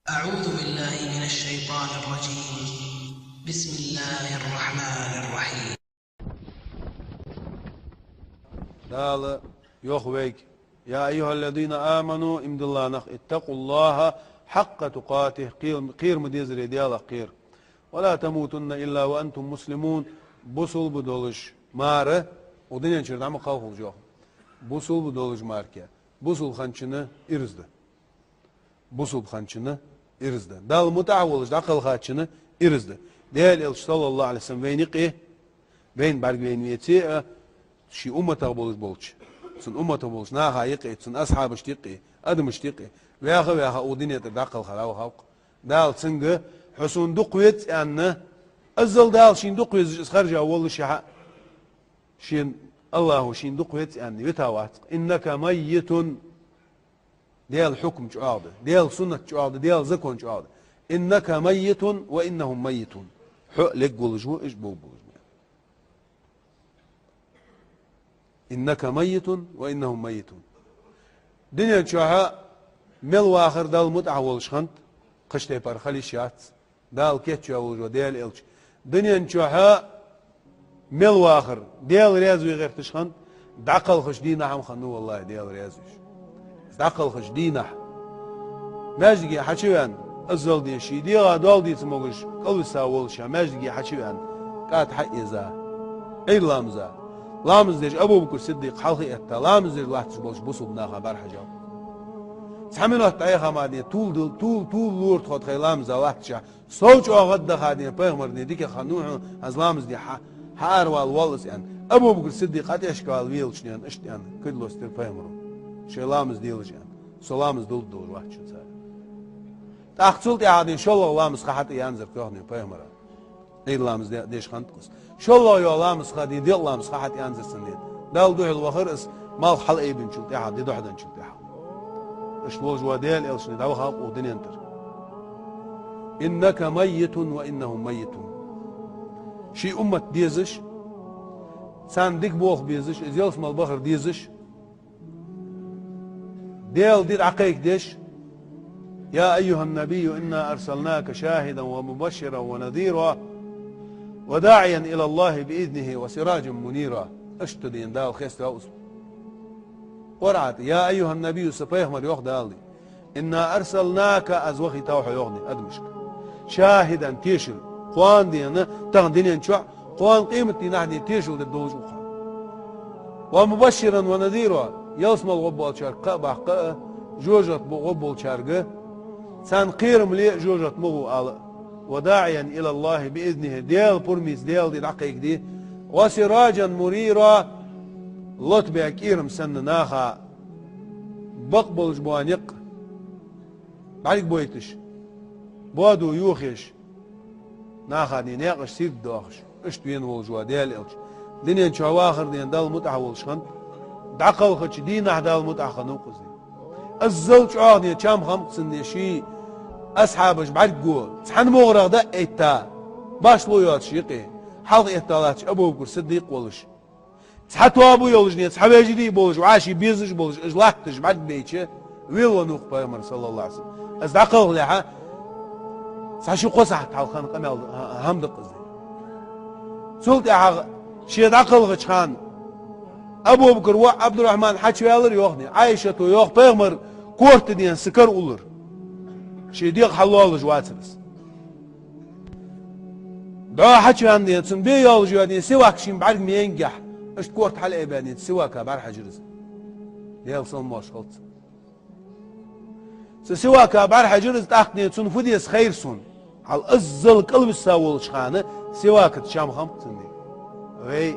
أعوذ بالله من الشيطان الرجيم. بسم الله الرحمن الرحيم. دال يخويك يا أيها الذين آمنوا امد الله نخ اتقوا الله حق تقاته قير مديزري ديالك قير ولا تموتن إلا وأنتم مسلمون بوصل بدولش مار ودنيا نشرد عم قاوخل جوه بوصل بدولش ماركيا بوصل خانشنا إرزده بوصل خانشنا إرزده دال متعولش داخل خانشنا إرزده ديال صلى الله عليه وسلم وينق إيه بين برق وينيتي شي أمته بولش سن أمته بولش ناها يقي سن أصحاب اشتقي أدم اشتقي وياخا ودنيا تداخل خلاو خلق دال سنجه حسون دقويت أن أزل دال شين دقويت خرج أول شين الله شين دقويت أن يتوات إنك ميت ديال حكم جعاده ديال سنة جعاده ديال زكون جعاده إنك ميت وإنهم ميتون حق بولجو إيش بولجو إنك ميت وإنهم ميتون دنيا شوها مل واخر دال متعول شخنت قشتي برخلي شات دال كيت شوها ديال إلش دنيا شوها مل واخر ديال ريازوي غير تشخنت دعقل خش دينا هم خنو والله ديال ريازوش دعقل خش دينا ماجدي حشوان أزل دي شي ديال دول دي تموجش قلب ساول شا ماجدي حشوان قات حق إذا أي لامزا لامز ديش أبو بكر صديق حلقي أتا لامز ديش لحتش بولش بوصل بناخا برحجاو تحملوا التأيخا مادنية طول لور تخد خي لامز لحتشا صوت أغد دخادنية بيغمر ديك خانوح از لامز دي حار والوالس يعني أبو بكر صديق قد يشكال ويلش يعني اشت يعني كدلو استر بيغمرو شي لامز ديلش يعني سو لامز دول لحتشا سار تأختصلت يعادين شو لامز خحتي ينزر كوهني بيغمرا اي لامز ديش خانتقص شو الله يا لامز خادي دي لامز خحت ينزر سنين دال دوح الوخرس مال حل اي بن شلت يحد دي دوحدن شلت يحد اش لوج وديل الشني داو خلق ودنيا انتر انك ميت وانهم ميتون شي امه ديزش سان ديك بوخ بيزش ازيلس مال بخر ديزش ديل دير عقيق ديش يا ايها النبي انا ارسلناك شاهدا ومبشرا ونذيرا وداعيا إلى الله بإذنه وسراجا منيرا اشتدين دال خيست راوس ورعت يا أيها النبي سبيهمر يوخ دالي إنا أرسلناك أزوخي توحى يوغني أدمشك شاهدا تيشل قوان دينا تغدين شوع قوان قيمتي نحن تيشل ددوج وخا ومبشرا ونذيرا يلسم الغبال شارقا بحقا جوجت بغبال شارقا سان قيرم لي جوجت مغو آلا وداعيا إلى الله بإذنه ديال برميز ديال دي العقيق دي وسراجا مريرا لطبع كيرم سن ناخا بقبل جبوانيق بعليك بويتش بوادو يوخيش ناخا دي ناقش سير دوخش اشتوين والجوا ديال إلش دينيا شواخر دين دال متعول شخن دعقل خش دينا دال متعخن نوقز دي الزلج عاغنيا شام خمق سن شي أصحابش بعد قول تحن مغرق ده إيتا باش لويات شيقي حلق إيتالاتش أبو بكر صديق ولش تحتوا أبو يولجني تحبي يجري بولج وعاشي بيزج بولج إجلاحتش بعد بيتش ويلو نوخ بيغمر صلى الله عليه وسلم أزدعقل لها ساشي قصح تحلقان قمال همدق زي سلط إحاق شي دعقل غشخان أبو بكر وعبد الرحمن حاجة يالر يوخني عايشة يوخ بيغمر كورت دين سكر أولر شي ديق حلول جواترس دعا حكي عندي تنبي يول جواتني سواك شين بعد ما ينجح اش كورت حل ايباني سواك بار حجرز ديال صن ماش خلط سواك بار حجرز تاخني تن فديس خير سن على ازل قلب الساول شخانه سواك تشام خم تندي وي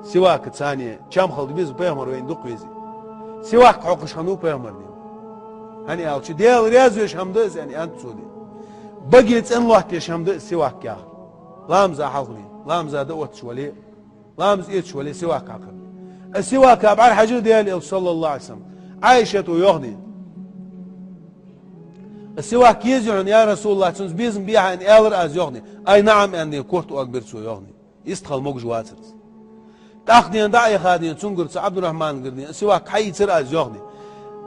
سواك ثانيه شام خلط بيز بيمر وين دقيزي سواك حقش خنو بيمر هني أوشي ديال ريازوش همدس يعني أنت سودي بقيت إن الله تيش همدس سواك يا لامز حلقني لامز دوت شولي لامز إيش شولي سواك عقل السواك بعد حجر ديال صلى الله عليه وسلم عايشة ويغني السواك يزعن يا رسول الله تنز بيزم بيها إن إلر أز يغني أي نعم أني كورت أكبر سو يغني يستخل موج واترز تأخذين داعي خادين تنقر عبد الرحمن قرني السواك حي تصير أز يغني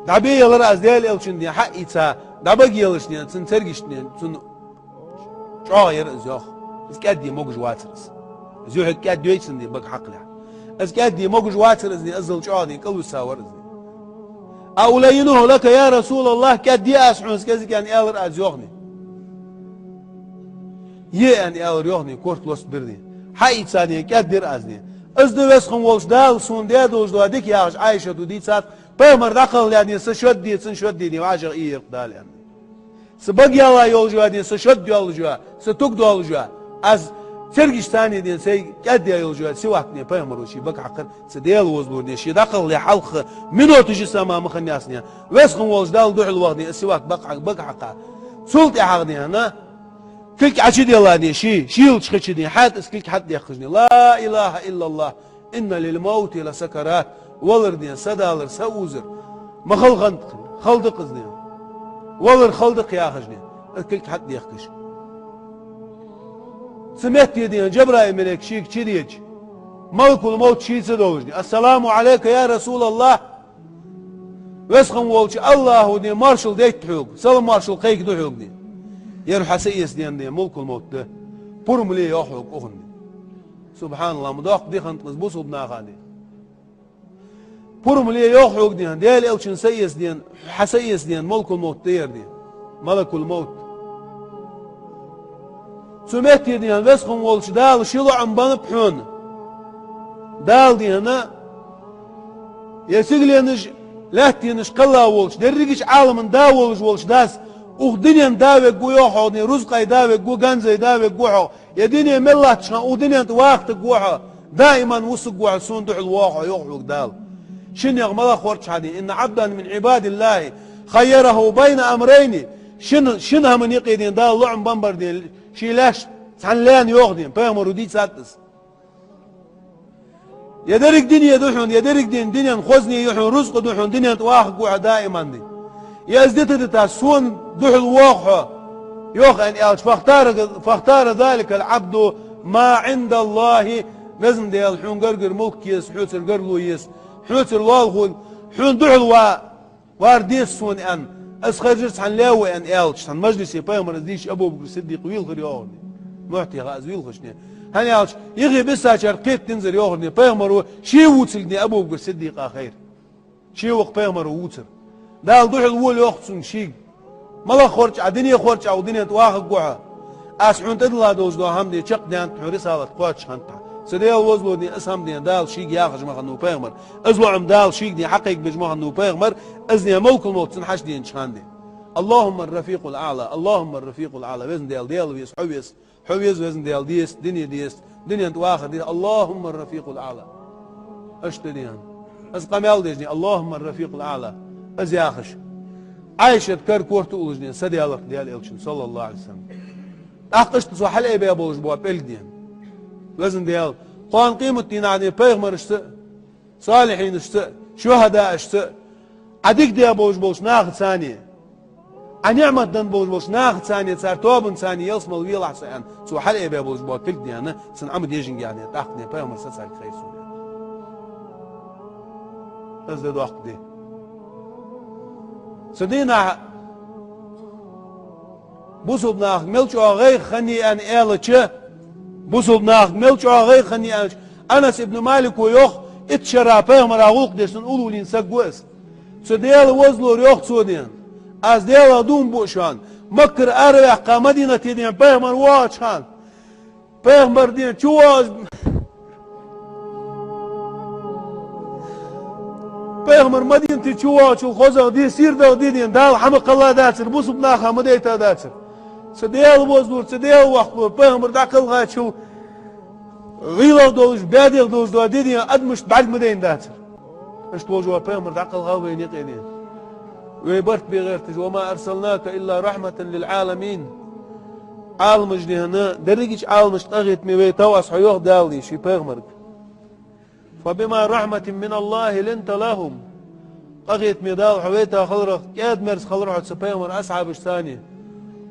دعبي يلر از ديال الشندي حقيتا دابا يلشني تنترجشني تن شاير زيخ اس كادي موج واترس زيو كادي يسندي بق حقله اس كادي موج واترس ني ازل شادي قلو ساور اولينه لك يا رسول الله كادي اسحنس كذا كان يالر ازيخني يعني اول يوغني كورت لوس بردي حي ثانيه كادر ازني ازدوس خم ولش دال سون ديدوز دو ديك ياش عايشه دو دي سات بمر دخل يعني سشد دي سنشد دي واجر اي دال يعني سبق يلا يول جوادي سشد يول جوا ستوك دول جوا از سرجش ثاني دي سي كاد يول جوا سواكني بمر وشي بق عقر سديل وزلوني شي دخل لحلق منو تجي سما مخنياسني وس خم ولش دال دو الوغني سواك بق عقا سلطي حغني هنا كلك عشيد يلا دي شيل تشخشني حات اسكلك حد يخشني لا اله الا الله ان للموت لسكرات ولردين سدالر سوزر ما خلدق قزني ولر خلدق يا خشني اسكلك حد يخش سمعت يدين جبرائيل ملك شيك تشيديج ملك الموت شي سدولجني السلام عليك يا رسول الله وسخم ولش الله دي مارشال ديت حوق سلام مارشال قيك دو حوقني يروح حسيس دي ملك الموت ده برملي يحوق أخني سبحان الله مداق دي خنت بوصل بناخاني برملي يحوق دي ديال إلشن سيس دي حسيس دي ملك الموت دير دي ملك الموت سمعت دي وسخم ولش دال شلو عم بحون دال دي هنا يسيقلينش لهتينش قلا ولش دريقش عالم دا ولش داس ودنيا داوي جوحه ني رزقي داوي جو غنزي داوي جوحه يا دنيا ملا تشنا ودنيا وقت جوحه دائما وسق جوحه صندوق الواقع يوحو دال شن يغمض خورش هذه ان عبدا من عباد الله خيره بين امرين شنها من يقيدين دال لعم بمبردين شي لاش سنلان يوغدين بيامرو دي ساتس يدرك دنيا دوحون يدرك دنيا خوزني يوحون رزق دوحون دنيا واقع جوحه دائما دي يزدت تاسون دوح الواقع يوخ ان يالش فاختار ذلك العبد ما عند الله لازم ديال حون قرقر ملك يس حوت القرلو يس حوت الوالغون حون دوح الوا وارديس سون ان اسخرجت عن لاوي ان يالش عن مجلس يبايمر ديش ابو بكر الصديق ويلغر يوغني معتي غاز ويلغشني هن يالش يغي بسا شرقيت تنزل يوغني بايمر شي ووتسلني ابو بكر الصديق اخير شي وق بايمر ووتر دال دوح الول يوخصن شيء ملا خورج عدنيا خورج او دنيا تواخ قوعه اسعون تدلا دوز دو هم دي چق دان توري سالت قوات شنطه سديل وزلو دي اسهم دي دال شيء ياخج ما خنو بيغمر ازلو عم دال شيء دي حقيق بجمع خنو بيغمر ازني ملك الموت سنحش دي شاندي اللهم الرفيق الاعلى اللهم الرفيق الاعلى وزن ديال ويس حويس وزن ديال دنيا تواخ دي اللهم الرفيق الاعلى اشتديان از قمال ديجني اللهم الرفيق الاعلى از ياخش عايشة كار كورت أولجنين سدي الله ديال إلشن صلى الله عليه وسلم أحقشت سو حل إبيا بولج بوا بيلدين وزن ديال قوان قيمة دين عدي بيغمر اشتاء صالحين اشتاء شهداء اشتاء عديك ديال بولج ناخد ثانية عن نعمة دن بولج ناخد ثانية صار توبن ثانية يلسم الويل أحسن سو حل إبيا بولج بوا بيلدين سن عمد يجن يعني تاخدني بيغمر سسال خير سوريا ازداد وقت دي سدينا بوسوب ناخ ملش أغير خني أن إلتش بوسوب ناخ ملش أغير خني أن أنس ابن مالك ويوخ اتشرا بيغمر أغوق ديسن أولولين سقوس سديل وزلو ريوخ سودين از ديل دوم بوشان مكر أروح قامدينة تيدين بيغمر واشان بيغمر دين چواز بيغمر مدينتي تشواش الخوزة دي سير دا دين دال حمق الله داتر بوس بناخا مديتا داتر سديل وزنور سديل وحقور بيغمر داقل غاتشو غيلو دولش باديغ دولش دو دين ادمش بعد مدين داتر اشت وجوا بيغمر داقل غاوين يقينين ويبرت بغيرتج وما ارسلناك الا رحمة للعالمين عالم جدي هنا دريجش عالمش تغيت ميوي تواس حيوخ دالي شي بيغمرك فبما رحمة من الله لنت لهم قغيت ميدال حويتها خلرخ كاد مرس خلرح سبيمر أصعب ثانية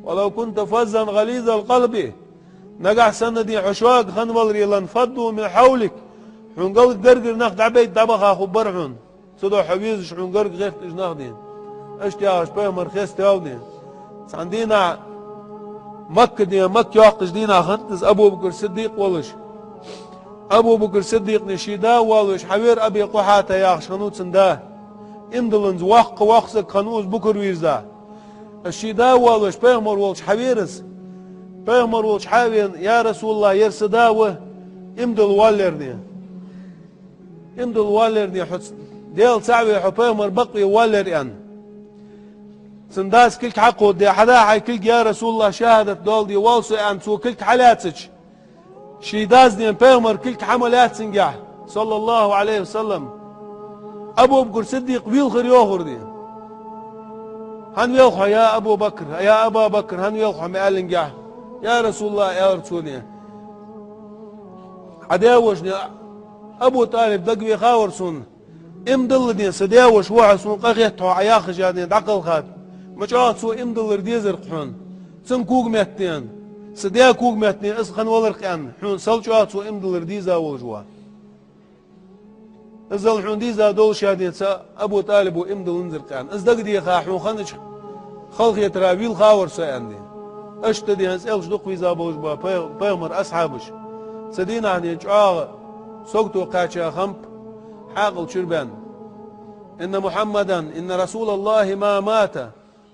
ولو كنت فزا غليظ القلب نقع سندي حشواق خنولري لانفضوا من حولك حنقل قرقر ناخد عبيد دبخا خبرحون صدو حويز حنقرق غير تجناخدين اشتيا سبيمر خيس تاودين عندنا مكة دي مكة يعقش دينا خنتز أبو بكر الصديق ولش أبو بكر الصديق نشيدا ولش حوير أبي قحاتا ياخش خنوت سندا إمدلنز وقسك خنوز بكر ويرزا الشيدا ولش بيغمر ولش حويرس بيغمر ولش حاوين يا رسول الله يرسداوه إمدل والرني إمدل والرني ديل سعوي حو بيغمر بقي والر أن سنداس كلك حقه دي حدا حي كلك يا رسول الله شهادت دول دي والسو أن سو كلك حالاتك شيداز دي بيغمر كلك حملات سنجح صلى الله عليه وسلم أبو بكر صديق ويلخر يوخر دي هن يلخو يا أبو بكر يا أبا بكر هن يلخو مقالنجح يا رسول الله يا رسولي عداوشني أبو طالب دقوي خاورسون امدل دي سداوش وعسون قغيتو عياخ جادي دقل خات مجاعت سو امدل رديزر قحون سن كوغ مهتين سديا كوغ مهتين اسخن ولرقان حون سلجات سو امدل رديزا والجوا ازل حون ديزا دول شادين سا أبو طالب وامدل انزر قان ازدق دي خا حون خنج خلق يتراويل خاور سو عندي اشتدي هنس الش دق ويزا بوجبا بيغمر أصحابش سدينا عني جعاغ سوقتو قاچا خمب حاقل شربان إن محمدا إن رسول الله ما مات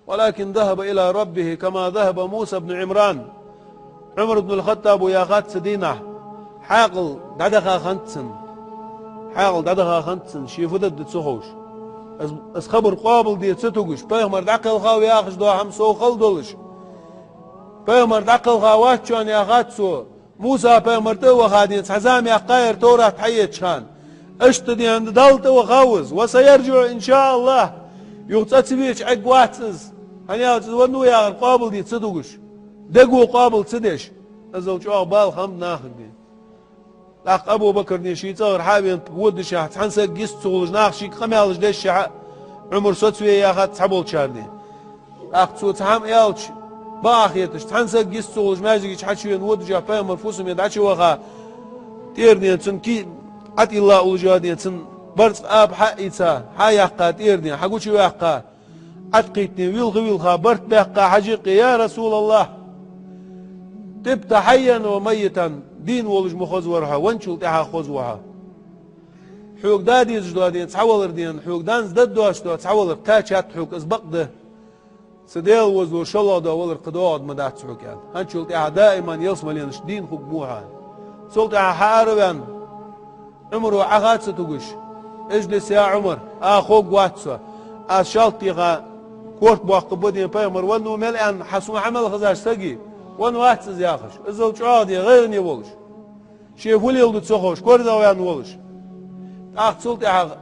ولكن ذهب إلى ربه كما ذهب موسى بن عمران عمر بن الخطاب ويا غات سدينا حاقل ددخا خنتسن حاقل ددخا خنتسن شيفدد تسخوش اس خبر قابل دي ستوغش بيغمر دقل خاو ياخش دو هم سو خلدولش بيغمر دقل خاوات شان يا غاتسو موسى بيغمر تو خادين حزام يا قاير تورات حيت شان اشتدي عند دالت وخاوز وسيرجع ان شاء الله يغتسبيش عقواتز هنيا تزونو يا قابل دي تصدقش دقو قابل تصدش ازو جو بال خم ناخذ دي لاق ابو بكر نشي صغر حابين ود شاحت حنسق قست صولج ناخشي قمالج دش عمر سوتسوي يا خات حبول شاردي لاق صوت هم يالش باخيتش حنسق قست صولج ماجيش حشي ود جا بامر فوسم يدعش وخا تيرني تنكي عتي الله أولجادين سن برز آب حقيتا حيقا تيرني حقوشي ويقا عتقيتني ويلغا برت بيقا حجيقي يا رسول الله تبت حيا وميتا دين ولج مخزورها وانشل تحا خزوها حوق دادي زجدادين تحول ردين حوق دان زدد دواشتو تحول قاچات حوق ازبق ده سديل وزور شالله دا ولر قدواد مدات سحوك يعني هنشل تحا دائما يصملينش دين خوك موها سلطة حاربان عمر وعغات ستوغش اجلس يا عمر اخوك واتسا اشالتيغا كورت بواق بدين بيمر ونو ملئان حسو عمل خزاش سقي ونو واتسز ياخش ازل شعادي غيرني ولش شيف ولي يلدو تسخوش كوردا ويان ولش اخت سلطة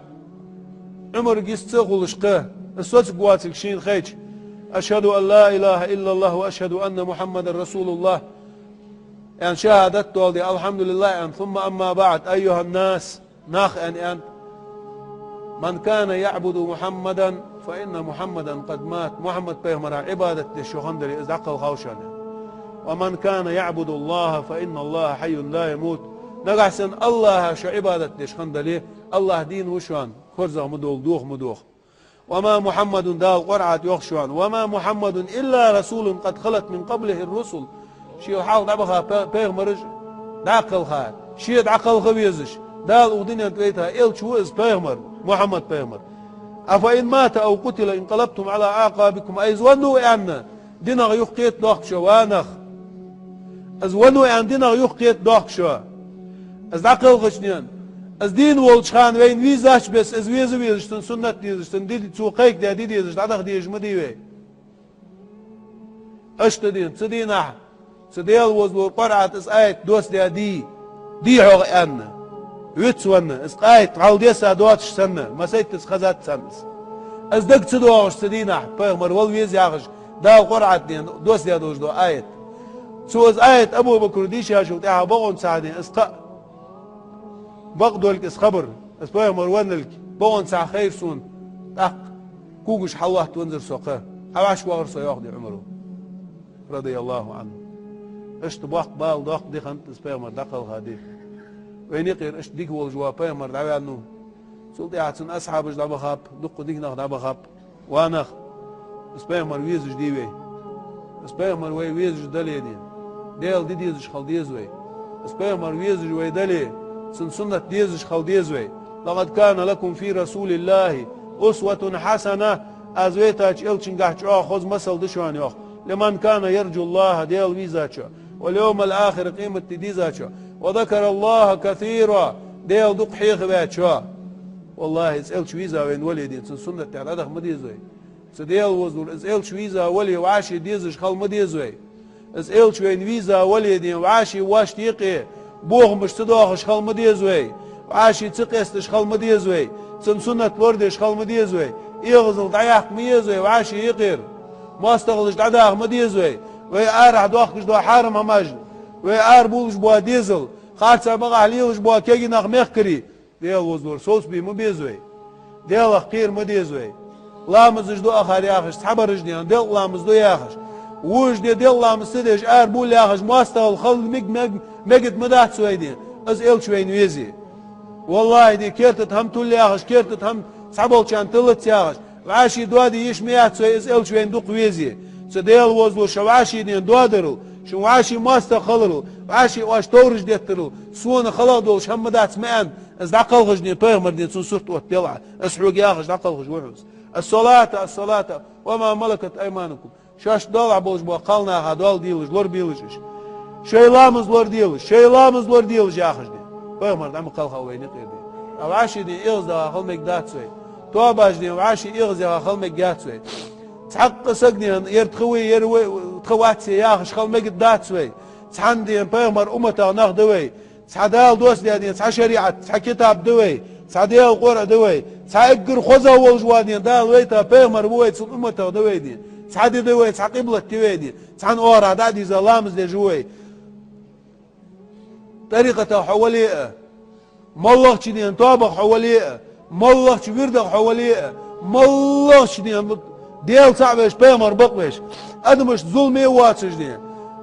عمر قيست سخولش قه السوتك واتك شين خيج اشهد ان لا اله الا الله واشهد ان محمد رسول الله يعني شهادت والدي الحمد لله يعني ثم أما بعد أيها الناس ناخ أن من كان يعبد محمدا فإن محمدا قد مات محمد بيغمر عبادة الشخندري إذ عقل خوشان ومن كان يعبد الله فإن الله حي لا يموت نقحسن الله شو عبادة الشخندري الله دين وشوان خرزه مدوخ وما محمد دال قرعة يخشوان وما محمد إلا رسول قد خلت من قبله الرسل شيء حاول دعبها بيغمرج دعقل خا شيء دعقل خويزش دال ودنيا تريتها إل شو إز بيغمر محمد بيغمر أفإن مات أو قتل انقلبتم على أعقابكم أيزونوا يعني دينا يقيت ضغط شو وانخ أزونوا يعني دينا يقيت ضغط شو أز دعقل غشنيان أز دين والشخان وين ويزاش بس أز ويزشتن سنة ديزشتن دي تسوقيك دي ديزشت عدخ ديج مديوي أشتدين تدين سديل وزور قرعة اس آيت دوس دي عغ أن ويتسون اس آيت عال ديسا دواتش سنة ما سيتس خزات سنس اس دق تدوغش سدينا بيغمر والويز ياغش دال قرعة دين دوس دوش دو آيت سو اس آيت أبو بكر ديش ياشو تاها بغن ساعدين اس بغدولك اس خبر اس بيغمر ونلك بغن ساع خير سون تاق كوغش حواه تونزر سوقه عواش وغر سياخدي عمره رضي الله عنه اشت بوق بال ضاق دي خنت سبيغمر دقل غادي وين يقير اشت ديك والجوا بيغمر دعوي عنه سلطي عتسن أصحابش دعبا خاب دقو ديك ناخ دعبا خاب وانخ سبيغمر ويزش ديوي اس پیغمبر وی ویز دلی دین دیل دیدیز خال دیز وی اس پیغمبر ویز وی دلی سن سنت دیز خال دیز وی لقد كان لكم في رسول الله أسوة حسنة أزويتاج إلشن قحج خذ مسل دشوان يوخ لمن كان يرجو الله ديل ويزاتشو واليوم الآخر قيمة تديزاتشو وذكر الله كثيرا ديل دق حيخ باتشو والله إلش ويزا وين وليدين سنة تعالى مديزوي سديل وزور إلش ويزا ولي وعاشي ديزش خال مديزوي إلش وين ويزا وليدين وعاشي واش تيقي بوغ مش تدوخش خال مديزوي وعاشي تقيستش خال مديزوي سنة وردش خال مديزوي يغزل ضياق ميزوي وعاشي يقير ما استغلش دعاق مديزوي ويأر دوخش دو حارم هماجن ويأر بولش بوا ديزل خاطر بقى عليلش بوا كيجي ناخ مخكري ديل وزور صوص بي مبيزوي ديل اخير مديزوي لامزش دو اخر ياخش تحبرش ديان ديل لامز دو ياخش وش ديل لامز تدش ار بول ياخش ما استغل خل مجد مدات سويدين از ال شوين ويزي والله دي كيرتت هم تول ياخش كيرتت هم صعبل كان تلت ياخش وعاشي دوادي يشميات سوي از ال شوين دوق ويزي سديل وزور شواشي دين دوادرل شو عاشي ما استخلرل وعاشي واش تورج ديترل سون خلاص دول شم دات مان از عقل غجني بيغمر دين سون صورت وتلع اسحوق ياخش عقل غج وحوس الصلاة وما ملكت ايمانكم شاش دول عبوش بو قالنا هدول ديلج لور بيلج شيلامز لور ديلج ياخش دي بيغمر دم قالها وين قيدي او عاشي دي اغزا خل مقدات سوي توباج دي وعاشي اغزا خل مقدات سوي تحق سجني يرتخوي يروي تخواتي ياخش خل مقد دات سوي تحندي بيغمر امتا ناخ دوي تحدال دوس دي تح شريعه تح كتاب دوي تحديال قرع دوي تحقر خوزا والجوادي دال ويتا بيغمر بوي تصل امتا دوي دي تحدي دوي تح قبلة دوي دي تحن اورا دادي زلامز دي جوي طريقة حواليه مالله تشدين طابق حواليه مالله تشويردق حواليه مالله تشدين ديل صعبش بيغمر بقبش ادمش ظلمي واتش دي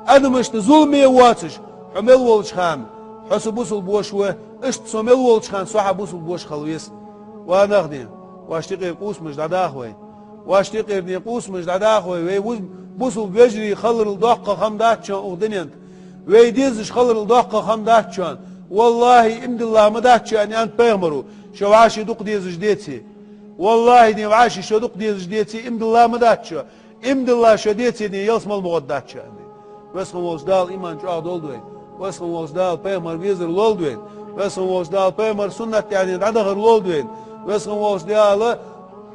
ادمش ظلمي واتش حمل والش خام حسب بوصل بوشوه اشت سمل والش خان صح بوصل بوش خلويس وانا خدين واشتقي قوس مش داخوي واشتقي ني قوس مش داخوي وي بوصل بيجري خلر الدقه خمدات شان ودنينت وي ديزش خلر الدقه خمدات شان والله امد الله مدات شان انت بيغمرو شو عاشي دق ديزش ديتي والله ني وعاشي شو دق ديزش ديتي امد الله مدات شو امد الله شو ديتي ني يلسم المغدات شان بس خموش دال ايمان جاد اولدوي بس خموش دال بيغمر بيزر لولدوين بس خموش دال بيغمر سنة يعني دغر لولدوين بس خموش دال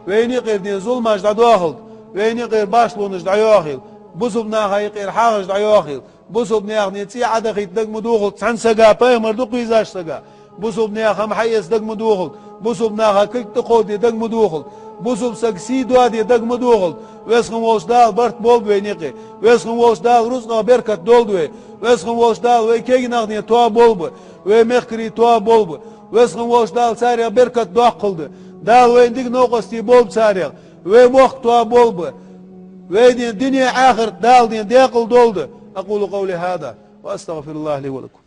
ويني غير دين ظلماش داخل ويني غير باشلونش داخل بوزبنا هاي غير حاجه داخل بوزبنا يعني تي عدخ دغ مدوخل تنسغا بيغمر دق ويزاش سغا بوزبنا خم حيس دغ مدوخل بوزبنا هكك تقود دغ مدوخل بوزب سكسي دوادي دغ مدوخل ويسخم وش دال برت بول وينيقي ويسخم وش دال رزقا بركت دولدوي ويسخم وش دال ويكي نغني تو بولب ويمخري تو بولب ويسخم وش دال ساري بركت داخلد دال وين ديك نوقستي بولب ساري ويمخ تو بولب وين الدنيا اخر دال دين داخل دولد اقول قولي هذا واستغفر الله لي ولكم